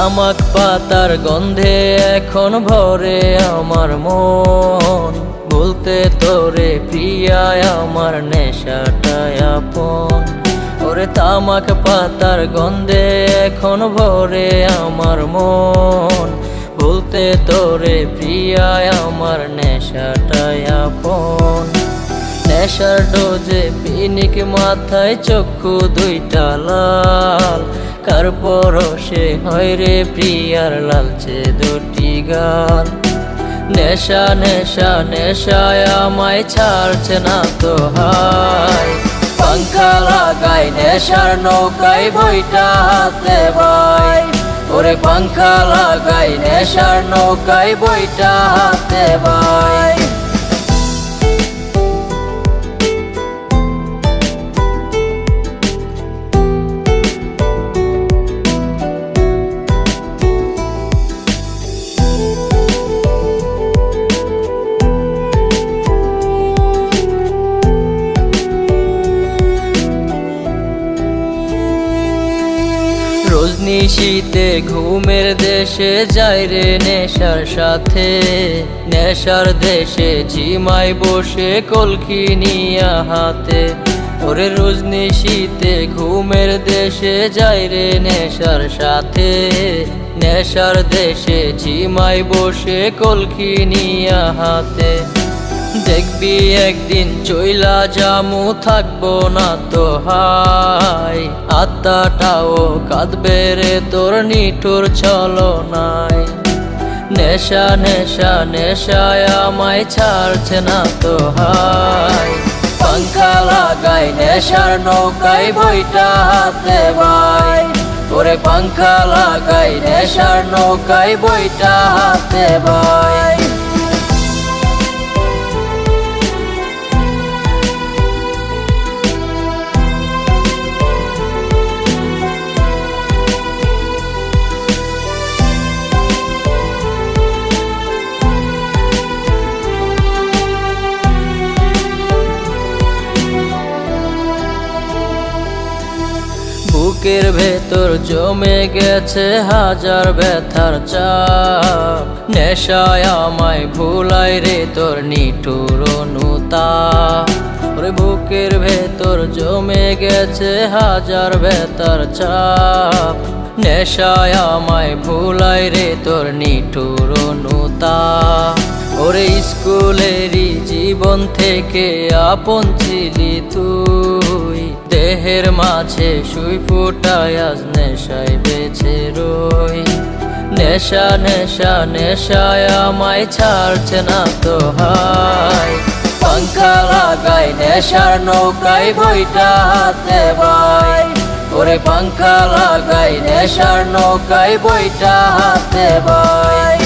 তামাক পাতার গন্ধে এখন ভরে আমার মন, বলতে তোরে প্রিয়ায় আমার নেশাটাই আপন। ওরে তামাক পাতার গন্ধে এখন ভরে আমার মন, বলতে তোরে প্রিয়ায় আমার নেশাটাই আপন। নেশার ডোজে পিনিক মাথায় চক্ষু দুইটা লাল, কার পরশে হয় রে প্রিয়ার লালচে দুটি গাল। নেশা নেশা নেশায় আমায় ছাড়ছে না তো হায়, পাংখা লাগাই নেশার নৌকায় বইটা হাতে ভাই। ওরে পাংখা লাগাই নেশার নৌকায় বইটা হাতে ভাই। রজনিশীতে ঘুমের দেশে যাই রে নেশার সাথে, নেশার দেশে ঝিমাই বসে কলকি নিয়া হাতে। ওরে রজনিশীতে ঘুমের দেশে যাই রে নেশার সাথে, নেশার দেশে ঝিমাই বসে কলকি নিয়া হাতে। দেখবি একদিন চইলা জামু থাকবো না তো হাই, আত্মাটাও কাঁদবে রে তোর নিঠুর ছলনায়। নেশা নেশা নেশায় আমায় ছাড়ছে না তো হাই, পাংখা লাগাই নেশার নৌকায় বইটা হাতে ভাই। ওরে পাংখা লাগাই নেশার নৌকায় বইটা হাতে ভাই। বুকের ভেতর জমে গেছে হাজার ব্যথার চাপ, নেশায় আমায় ভুলাই রে তোর নিঠুর অনুতাপ। ওরে বুকের ভেতর জমে গেছে হাজার ব্যথার চাপ, নেশায় আমায় ভুলাই রে তোর নিঠুর অনুতাপ। ওরে স্কুলেরই জীবন থেকে আপন ছিলি তুই, দেহের মাঝে সুই ফুটায় আজ নেশায় বেঁচে রই। নেশা নেশা নেশায় আমায় ছাড়ছে না তো হাই, পাংখা লাগাই নেশার নৌকায় বইটা হাতে ভাই। ওরে পাংখা লাগাই নেশার নৌকায় বইটা হাতে ভাই।